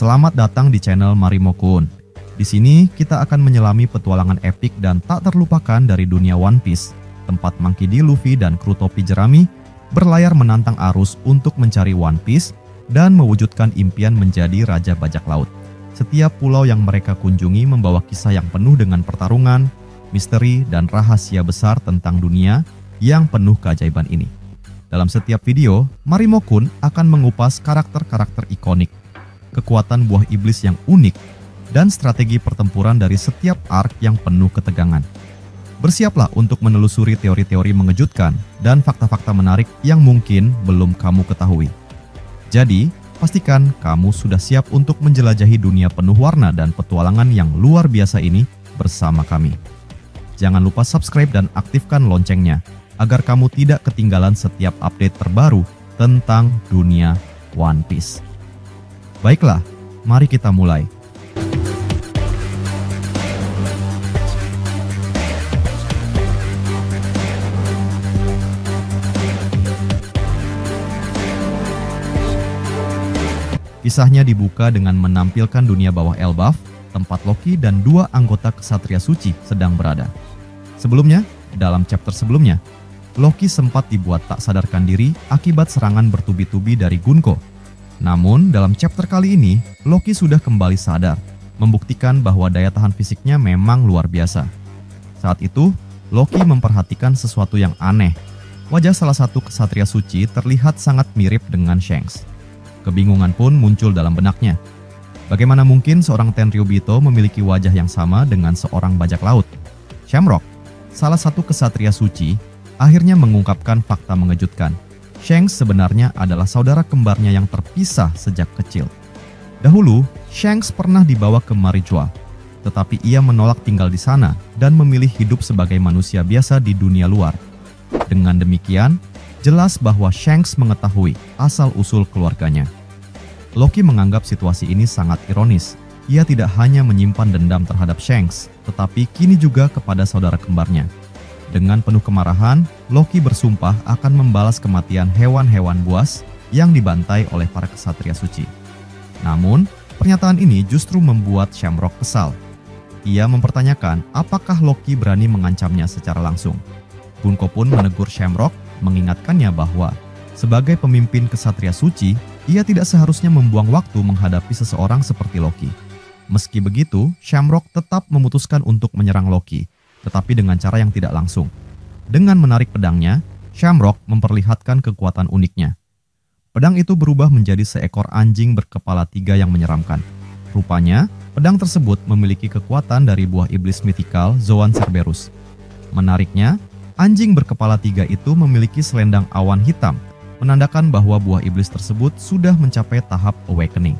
Selamat datang di channel Marimo-kun. Di sini kita akan menyelami petualangan epik dan tak terlupakan dari dunia One Piece, tempat Monkey D. Luffy dan kru topi jerami berlayar menantang arus untuk mencari One Piece dan mewujudkan impian menjadi Raja Bajak Laut. Setiap pulau yang mereka kunjungi membawa kisah yang penuh dengan pertarungan, misteri, dan rahasia besar tentang dunia yang penuh keajaiban ini. Dalam setiap video, Marimo-kun akan mengupas karakter-karakter ikonik, kekuatan buah iblis yang unik, dan strategi pertempuran dari setiap arc yang penuh ketegangan. Bersiaplah untuk menelusuri teori-teori mengejutkan dan fakta-fakta menarik yang mungkin belum kamu ketahui. Jadi, pastikan kamu sudah siap untuk menjelajahi dunia penuh warna dan petualangan yang luar biasa ini bersama kami. Jangan lupa subscribe dan aktifkan loncengnya, agar kamu tidak ketinggalan setiap update terbaru tentang dunia One Piece. Baiklah, mari kita mulai. Kisahnya dibuka dengan menampilkan dunia bawah Elbaf, tempat Loki dan dua anggota Ksatria Suci sedang berada. Sebelumnya, dalam chapter sebelumnya, Loki sempat dibuat tak sadarkan diri akibat serangan bertubi-tubi dari Gunko. Namun, dalam chapter kali ini, Loki sudah kembali sadar, membuktikan bahwa daya tahan fisiknya memang luar biasa. Saat itu, Loki memperhatikan sesuatu yang aneh. Wajah salah satu Ksatria Suci terlihat sangat mirip dengan Shanks. Kebingungan pun muncul dalam benaknya. Bagaimana mungkin seorang Tenryubito memiliki wajah yang sama dengan seorang bajak laut? Shamrock, salah satu Ksatria Suci, akhirnya mengungkapkan fakta mengejutkan. Shanks sebenarnya adalah saudara kembarnya yang terpisah sejak kecil. Dahulu, Shanks pernah dibawa ke Marijoa, tetapi ia menolak tinggal di sana dan memilih hidup sebagai manusia biasa di dunia luar. Dengan demikian, jelas bahwa Shanks mengetahui asal-usul keluarganya. Loki menganggap situasi ini sangat ironis. Ia tidak hanya menyimpan dendam terhadap Shanks, tetapi kini juga kepada saudara kembarnya. Dengan penuh kemarahan, Loki bersumpah akan membalas kematian hewan-hewan buas yang dibantai oleh para Ksatria Suci. Namun, pernyataan ini justru membuat Shamrock kesal. Ia mempertanyakan apakah Loki berani mengancamnya secara langsung. Gunko pun menegur Shamrock, mengingatkannya bahwa sebagai pemimpin Ksatria Suci, ia tidak seharusnya membuang waktu menghadapi seseorang seperti Loki. Meski begitu, Shamrock tetap memutuskan untuk menyerang Loki, tetapi dengan cara yang tidak langsung. Dengan menarik pedangnya, Shamrock memperlihatkan kekuatan uniknya. Pedang itu berubah menjadi seekor anjing berkepala 3 yang menyeramkan. Rupanya, pedang tersebut memiliki kekuatan dari buah iblis mitikal Zoan Cerberus. Menariknya, anjing berkepala 3 itu memiliki selendang awan hitam, menandakan bahwa buah iblis tersebut sudah mencapai tahap awakening.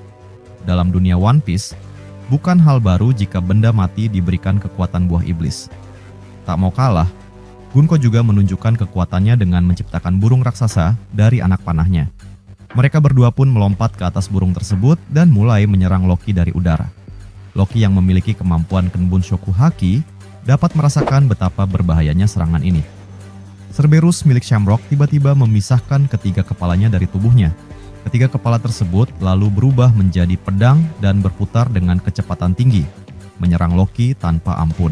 Dalam dunia One Piece, bukan hal baru jika benda mati diberikan kekuatan buah iblis. Tak mau kalah, Gunko juga menunjukkan kekuatannya dengan menciptakan burung raksasa dari anak panahnya. Mereka berdua pun melompat ke atas burung tersebut dan mulai menyerang Loki dari udara. Loki yang memiliki kemampuan Kenbun Shoku Haki dapat merasakan betapa berbahayanya serangan ini. Cerberus milik Shamrock tiba-tiba memisahkan ketiga kepalanya dari tubuhnya. Ketiga kepala tersebut lalu berubah menjadi pedang dan berputar dengan kecepatan tinggi, menyerang Loki tanpa ampun.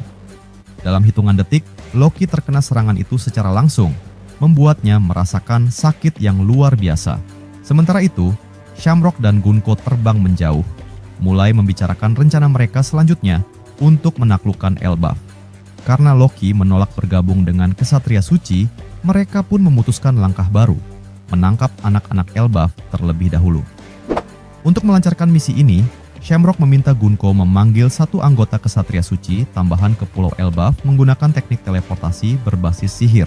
Dalam hitungan detik, Loki terkena serangan itu secara langsung, membuatnya merasakan sakit yang luar biasa. Sementara itu, Shamrock dan Gunko terbang menjauh, mulai membicarakan rencana mereka selanjutnya untuk menaklukkan Elbaf. Karena Loki menolak bergabung dengan Ksatria Suci, mereka pun memutuskan langkah baru, menangkap anak-anak Elbaf terlebih dahulu. Untuk melancarkan misi ini, Shamrock meminta Gunko memanggil satu anggota Ksatria Suci tambahan ke Pulau Elbaf menggunakan teknik teleportasi berbasis sihir.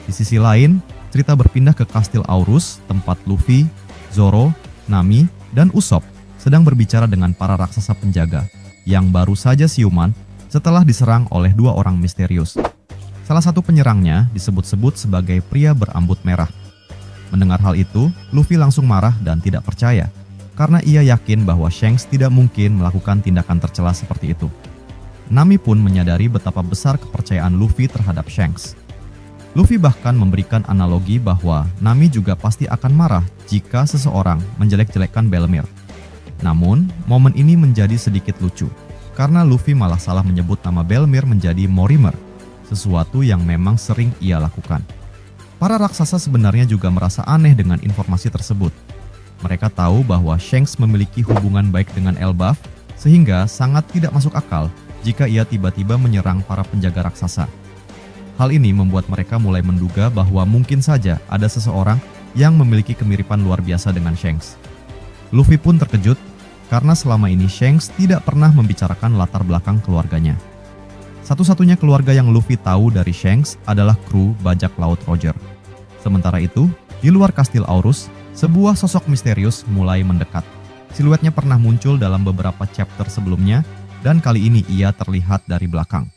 Di sisi lain, cerita berpindah ke Kastil Aurus, tempat Luffy, Zoro, Nami, dan Usopp sedang berbicara dengan para raksasa penjaga yang baru saja siuman setelah diserang oleh dua orang misterius. Salah satu penyerangnya disebut-sebut sebagai pria berambut merah. Mendengar hal itu, Luffy langsung marah dan tidak percaya, karena ia yakin bahwa Shanks tidak mungkin melakukan tindakan tercela seperti itu. Nami pun menyadari betapa besar kepercayaan Luffy terhadap Shanks. Luffy bahkan memberikan analogi bahwa Nami juga pasti akan marah jika seseorang menjelek-jelekkan Bellemere. Namun, momen ini menjadi sedikit lucu, karena Luffy malah salah menyebut nama Belmir menjadi Mortimer, sesuatu yang memang sering ia lakukan. Para raksasa sebenarnya juga merasa aneh dengan informasi tersebut. Mereka tahu bahwa Shanks memiliki hubungan baik dengan Elbaf, sehingga sangat tidak masuk akal jika ia tiba-tiba menyerang para penjaga raksasa. Hal ini membuat mereka mulai menduga bahwa mungkin saja ada seseorang yang memiliki kemiripan luar biasa dengan Shanks. Luffy pun terkejut karena selama ini Shanks tidak pernah membicarakan latar belakang keluarganya. Satu-satunya keluarga yang Luffy tahu dari Shanks adalah kru bajak laut Roger. Sementara itu, di luar kastil Aurus, sebuah sosok misterius mulai mendekat. Siluetnya pernah muncul dalam beberapa chapter sebelumnya, dan kali ini ia terlihat dari belakang.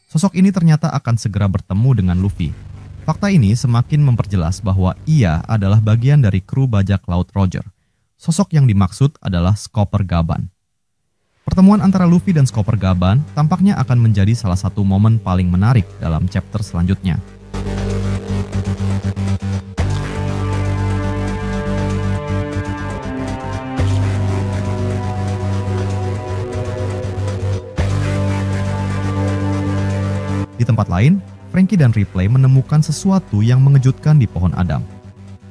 Sosok ini ternyata akan segera bertemu dengan Luffy. Fakta ini semakin memperjelas bahwa ia adalah bagian dari kru bajak laut Roger. Sosok yang dimaksud adalah Skopper Gaban. Pertemuan antara Luffy dan Skopper Gaban tampaknya akan menjadi salah satu momen paling menarik dalam chapter selanjutnya. Di tempat lain, Franky dan Ripley menemukan sesuatu yang mengejutkan di pohon Adam.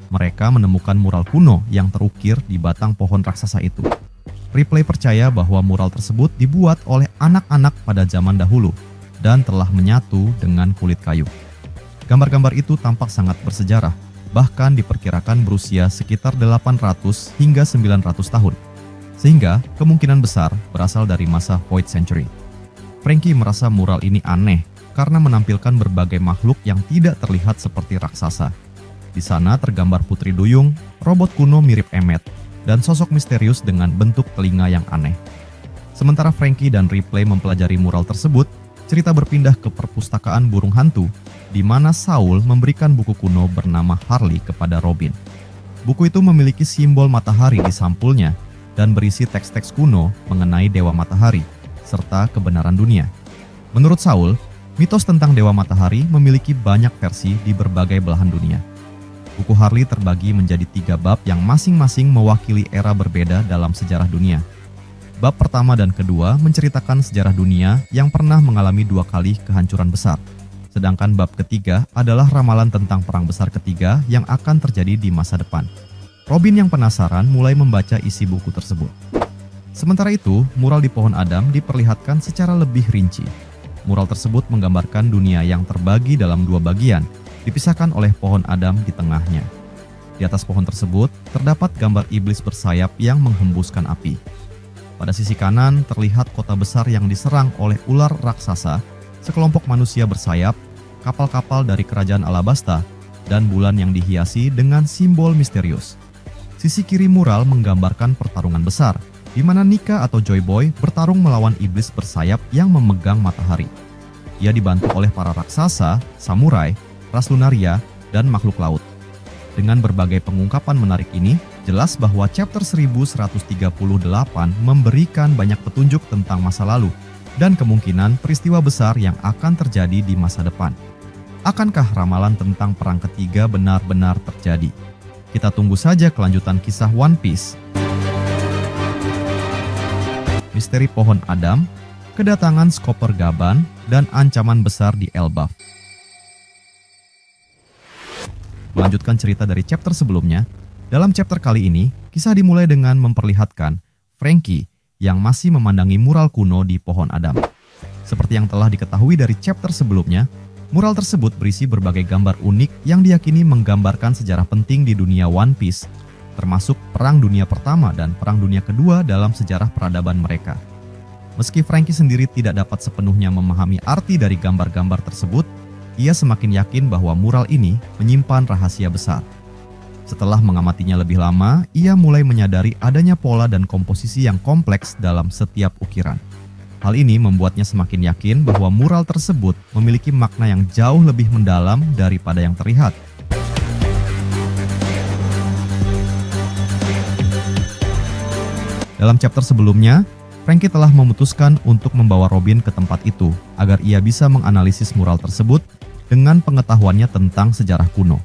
Mereka menemukan mural kuno yang terukir di batang pohon raksasa itu. Ripley percaya bahwa mural tersebut dibuat oleh anak-anak pada zaman dahulu dan telah menyatu dengan kulit kayu. Gambar-gambar itu tampak sangat bersejarah, bahkan diperkirakan berusia sekitar 800 hingga 900 tahun, sehingga kemungkinan besar berasal dari masa Void Century. Franky merasa mural ini aneh karena menampilkan berbagai makhluk yang tidak terlihat seperti raksasa. Di sana tergambar putri duyung, robot kuno mirip Emmet, dan sosok misterius dengan bentuk telinga yang aneh. Sementara Franky dan Ripley mempelajari mural tersebut, cerita berpindah ke perpustakaan burung hantu, di mana Saul memberikan buku kuno bernama Harley kepada Robin. Buku itu memiliki simbol matahari di sampulnya dan berisi teks-teks kuno mengenai Dewa Matahari, serta kebenaran dunia. Menurut Saul, mitos tentang Dewa Matahari memiliki banyak versi di berbagai belahan dunia. Buku Harley terbagi menjadi 3 bab yang masing-masing mewakili era berbeda dalam sejarah dunia. Bab pertama dan kedua menceritakan sejarah dunia yang pernah mengalami 2 kali kehancuran besar. Sedangkan bab ketiga adalah ramalan tentang perang besar ketiga yang akan terjadi di masa depan. Robin yang penasaran mulai membaca isi buku tersebut. Sementara itu, mural di pohon Adam diperlihatkan secara lebih rinci. Mural tersebut menggambarkan dunia yang terbagi dalam 2 bagian, dipisahkan oleh pohon Adam di tengahnya. Di atas pohon tersebut terdapat gambar iblis bersayap yang menghembuskan api. Pada sisi kanan terlihat kota besar yang diserang oleh ular raksasa, sekelompok manusia bersayap, kapal-kapal dari kerajaan Alabasta, dan bulan yang dihiasi dengan simbol misterius. Sisi kiri mural menggambarkan pertarungan besar, di mana Nika atau Joy Boy bertarung melawan iblis bersayap yang memegang matahari. Ia dibantu oleh para raksasa, samurai, ras lunaria, dan makhluk laut. Dengan berbagai pengungkapan menarik ini, jelas bahwa chapter 1138 memberikan banyak petunjuk tentang masa lalu dan kemungkinan peristiwa besar yang akan terjadi di masa depan. Akankah ramalan tentang perang ketiga benar-benar terjadi? Kita tunggu saja kelanjutan kisah One Piece. Misteri pohon Adam, kedatangan Skopper Gaban, dan ancaman besar di Elbaf. Melanjutkan cerita dari chapter sebelumnya, dalam chapter kali ini, kisah dimulai dengan memperlihatkan Franky yang masih memandangi mural kuno di pohon Adam. Seperti yang telah diketahui dari chapter sebelumnya, mural tersebut berisi berbagai gambar unik yang diyakini menggambarkan sejarah penting di dunia One Piece, termasuk Perang Dunia Pertama dan Perang Dunia Kedua dalam sejarah peradaban mereka. Meski Franky sendiri tidak dapat sepenuhnya memahami arti dari gambar-gambar tersebut, ia semakin yakin bahwa mural ini menyimpan rahasia besar. Setelah mengamatinya lebih lama, ia mulai menyadari adanya pola dan komposisi yang kompleks dalam setiap ukiran. Hal ini membuatnya semakin yakin bahwa mural tersebut memiliki makna yang jauh lebih mendalam daripada yang terlihat. Dalam chapter sebelumnya, Franky telah memutuskan untuk membawa Robin ke tempat itu agar ia bisa menganalisis mural tersebut dengan pengetahuannya tentang sejarah kuno.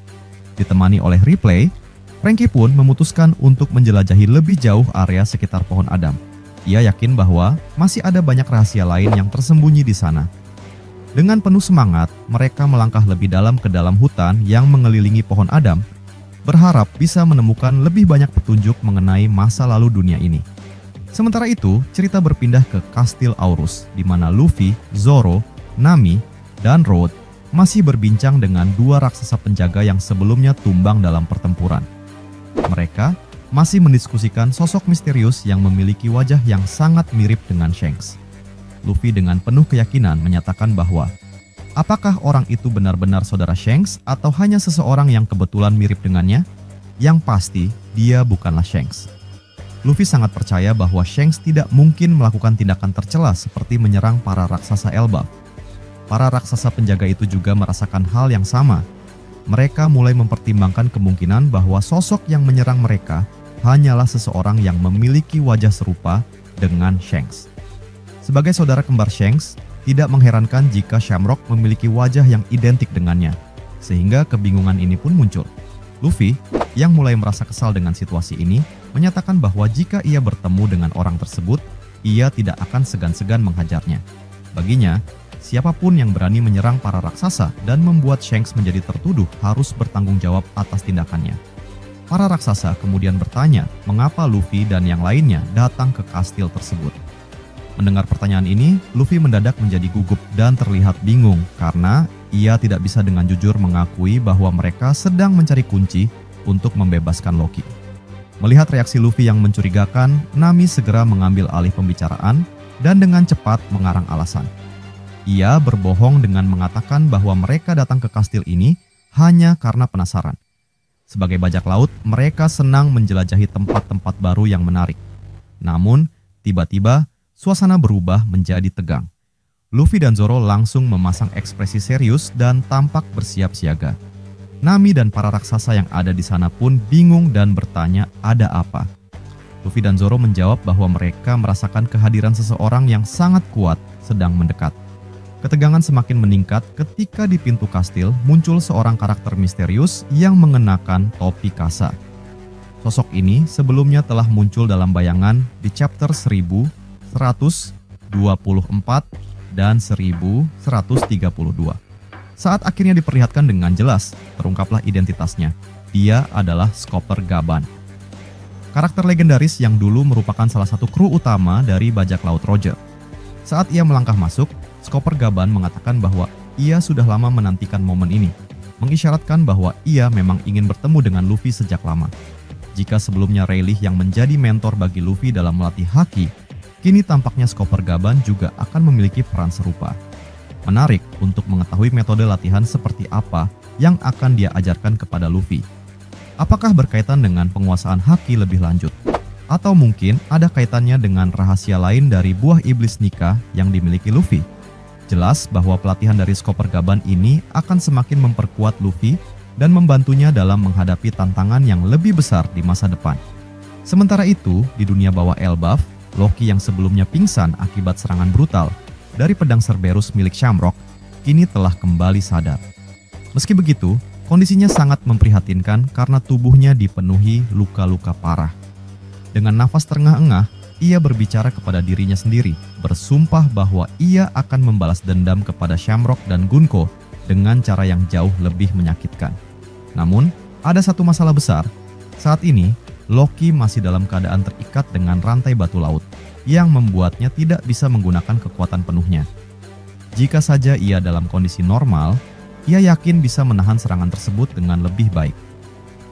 Ditemani oleh Ripley, Franky pun memutuskan untuk menjelajahi lebih jauh area sekitar pohon Adam. Ia yakin bahwa masih ada banyak rahasia lain yang tersembunyi di sana. Dengan penuh semangat, mereka melangkah lebih dalam ke dalam hutan yang mengelilingi pohon Adam, berharap bisa menemukan lebih banyak petunjuk mengenai masa lalu dunia ini. Sementara itu, cerita berpindah ke Kastil Aurus, di mana Luffy, Zoro, Nami, dan Road masih berbincang dengan dua raksasa penjaga yang sebelumnya tumbang dalam pertempuran. Mereka masih mendiskusikan sosok misterius yang memiliki wajah yang sangat mirip dengan Shanks. Luffy dengan penuh keyakinan menyatakan bahwa apakah orang itu benar-benar saudara Shanks atau hanya seseorang yang kebetulan mirip dengannya? Yang pasti, dia bukanlah Shanks. Luffy sangat percaya bahwa Shanks tidak mungkin melakukan tindakan tercela seperti menyerang para raksasa Elbaf. Para raksasa penjaga itu juga merasakan hal yang sama. Mereka mulai mempertimbangkan kemungkinan bahwa sosok yang menyerang mereka hanyalah seseorang yang memiliki wajah serupa dengan Shanks. Sebagai saudara kembar Shanks, tidak mengherankan jika Shamrock memiliki wajah yang identik dengannya, sehingga kebingungan ini pun muncul. Luffy, yang mulai merasa kesal dengan situasi ini, menyatakan bahwa jika ia bertemu dengan orang tersebut, ia tidak akan segan-segan menghajarnya. Baginya, siapapun yang berani menyerang para raksasa dan membuat Shanks menjadi tertuduh harus bertanggung jawab atas tindakannya. Para raksasa kemudian bertanya mengapa Luffy dan yang lainnya datang ke kastil tersebut. Mendengar pertanyaan ini, Luffy mendadak menjadi gugup dan terlihat bingung karena ia tidak bisa dengan jujur mengakui bahwa mereka sedang mencari kunci untuk membebaskan Loki. Melihat reaksi Luffy yang mencurigakan, Nami segera mengambil alih pembicaraan dan dengan cepat mengarang alasan. Ia berbohong dengan mengatakan bahwa mereka datang ke kastil ini hanya karena penasaran. Sebagai bajak laut, mereka senang menjelajahi tempat-tempat baru yang menarik. Namun, tiba-tiba suasana berubah menjadi tegang. Luffy dan Zoro langsung memasang ekspresi serius dan tampak bersiap siaga. Nami dan para raksasa yang ada di sana pun bingung dan bertanya ada apa. Luffy dan Zoro menjawab bahwa mereka merasakan kehadiran seseorang yang sangat kuat sedang mendekat. Ketegangan semakin meningkat ketika di pintu kastil muncul seorang karakter misterius yang mengenakan topi kasa. Sosok ini sebelumnya telah muncul dalam bayangan di chapter 1124 dan 1132. Saat akhirnya diperlihatkan dengan jelas, terungkaplah identitasnya. Dia adalah Skopper Gaban. Karakter legendaris yang dulu merupakan salah satu kru utama dari bajak laut Roger. Saat ia melangkah masuk, Skopper Gaban mengatakan bahwa ia sudah lama menantikan momen ini, mengisyaratkan bahwa ia memang ingin bertemu dengan Luffy sejak lama. Jika sebelumnya Rayleigh yang menjadi mentor bagi Luffy dalam melatih haki, kini tampaknya Skopper Gaban juga akan memiliki peran serupa. Menarik untuk mengetahui metode latihan seperti apa yang akan dia ajarkan kepada Luffy. Apakah berkaitan dengan penguasaan haki lebih lanjut? Atau mungkin ada kaitannya dengan rahasia lain dari buah iblis Nika yang dimiliki Luffy? Jelas bahwa pelatihan dari Skopper Gaban ini akan semakin memperkuat Luffy dan membantunya dalam menghadapi tantangan yang lebih besar di masa depan. Sementara itu, di dunia bawah Elbaf, Loki yang sebelumnya pingsan akibat serangan brutal dari pedang Cerberus milik Shamrock, kini telah kembali sadar. Meski begitu, kondisinya sangat memprihatinkan karena tubuhnya dipenuhi luka-luka parah. Dengan nafas terengah-engah, ia berbicara kepada dirinya sendiri, bersumpah bahwa ia akan membalas dendam kepada Shamrock dan Gunko dengan cara yang jauh lebih menyakitkan. Namun, ada satu masalah besar. Saat ini, Loki masih dalam keadaan terikat dengan rantai batu laut, yang membuatnya tidak bisa menggunakan kekuatan penuhnya. Jika saja ia dalam kondisi normal, ia yakin bisa menahan serangan tersebut dengan lebih baik.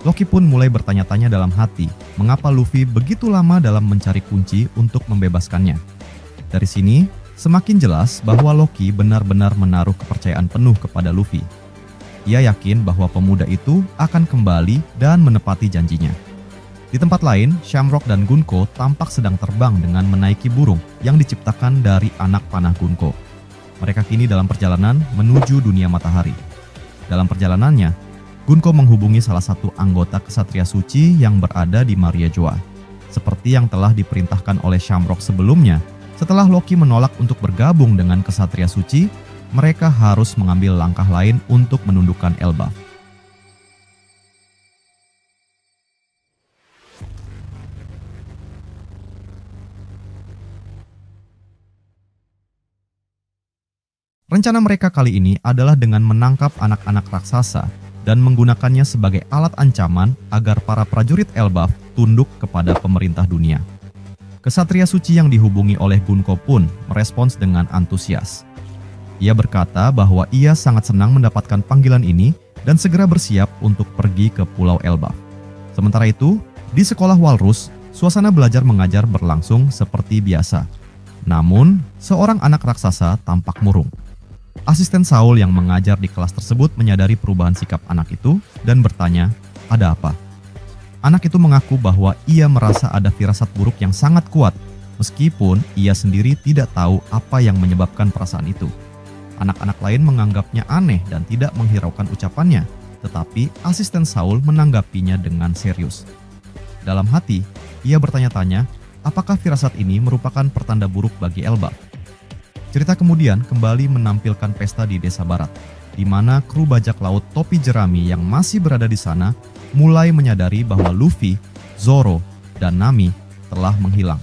Loki pun mulai bertanya-tanya dalam hati, mengapa Luffy begitu lama dalam mencari kunci untuk membebaskannya. Dari sini, semakin jelas bahwa Loki benar-benar menaruh kepercayaan penuh kepada Luffy. Ia yakin bahwa pemuda itu akan kembali dan menepati janjinya. Di tempat lain, Shamrock dan Gunko tampak sedang terbang dengan menaiki burung yang diciptakan dari anak panah Gunko. Mereka kini dalam perjalanan menuju dunia matahari. Dalam perjalanannya, Gunko menghubungi salah satu anggota Ksatria Suci yang berada di Maria Joa. Seperti yang telah diperintahkan oleh Shamrock sebelumnya, setelah Loki menolak untuk bergabung dengan Ksatria Suci, mereka harus mengambil langkah lain untuk menundukkan Elbaf. Rencana mereka kali ini adalah dengan menangkap anak-anak raksasa dan menggunakannya sebagai alat ancaman agar para prajurit Elbaf tunduk kepada pemerintah dunia. Kesatria suci yang dihubungi oleh Gunko pun merespons dengan antusias. Ia berkata bahwa ia sangat senang mendapatkan panggilan ini dan segera bersiap untuk pergi ke Pulau Elbaf. Sementara itu, di sekolah Walrus, suasana belajar mengajar berlangsung seperti biasa. Namun, seorang anak raksasa tampak murung. Asisten Saul yang mengajar di kelas tersebut menyadari perubahan sikap anak itu dan bertanya, "Ada apa?" Anak itu mengaku bahwa ia merasa ada firasat buruk yang sangat kuat, meskipun ia sendiri tidak tahu apa yang menyebabkan perasaan itu. Anak-anak lain menganggapnya aneh dan tidak menghiraukan ucapannya, tetapi asisten Saul menanggapinya dengan serius. Dalam hati, ia bertanya-tanya, apakah firasat ini merupakan pertanda buruk bagi Elbaf? Cerita kemudian kembali menampilkan pesta di desa barat, di mana kru bajak laut topi jerami yang masih berada di sana mulai menyadari bahwa Luffy, Zoro, dan Nami telah menghilang.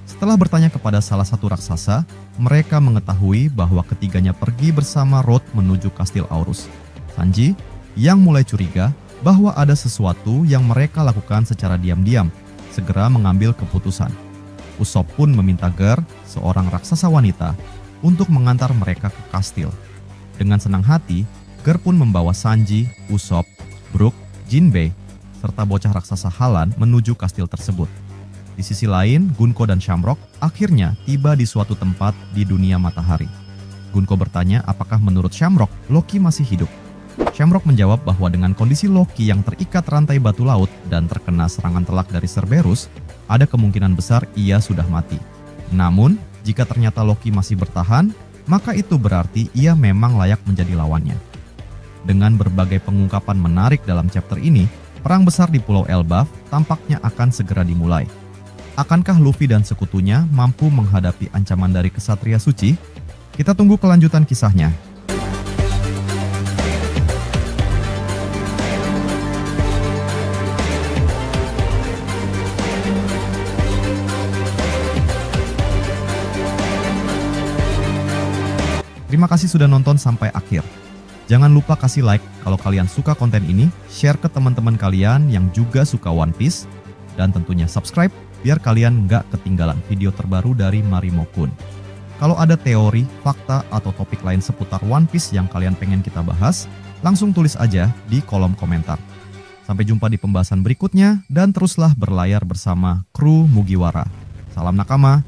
Setelah bertanya kepada salah satu raksasa, mereka mengetahui bahwa ketiganya pergi bersama Road menuju Kastil Aurus. Sanji, yang mulai curiga bahwa ada sesuatu yang mereka lakukan secara diam-diam, segera mengambil keputusan. Usopp pun meminta Ger, seorang raksasa wanita, untuk mengantar mereka ke kastil. Dengan senang hati, Ger pun membawa Sanji, Usopp, Brook, Jinbei, serta bocah raksasa Halan menuju kastil tersebut. Di sisi lain, Gunko dan Shamrock akhirnya tiba di suatu tempat di dunia matahari. Gunko bertanya apakah menurut Shamrock, Loki masih hidup. Shamrock menjawab bahwa dengan kondisi Loki yang terikat rantai batu laut dan terkena serangan telak dari Cerberus, ada kemungkinan besar ia sudah mati. Namun, jika ternyata Loki masih bertahan, maka itu berarti ia memang layak menjadi lawannya. Dengan berbagai pengungkapan menarik dalam chapter ini, perang besar di Pulau Elbaf tampaknya akan segera dimulai. Akankah Luffy dan sekutunya mampu menghadapi ancaman dari Kesatria Suci? Kita tunggu kelanjutan kisahnya. Terima kasih sudah nonton sampai akhir. Jangan lupa kasih like kalau kalian suka konten ini, share ke teman-teman kalian yang juga suka One Piece, dan tentunya subscribe biar kalian nggak ketinggalan video terbaru dari Marimo Kun. Kalau ada teori, fakta, atau topik lain seputar One Piece yang kalian pengen kita bahas, langsung tulis aja di kolom komentar. Sampai jumpa di pembahasan berikutnya, dan teruslah berlayar bersama kru Mugiwara. Salam nakama.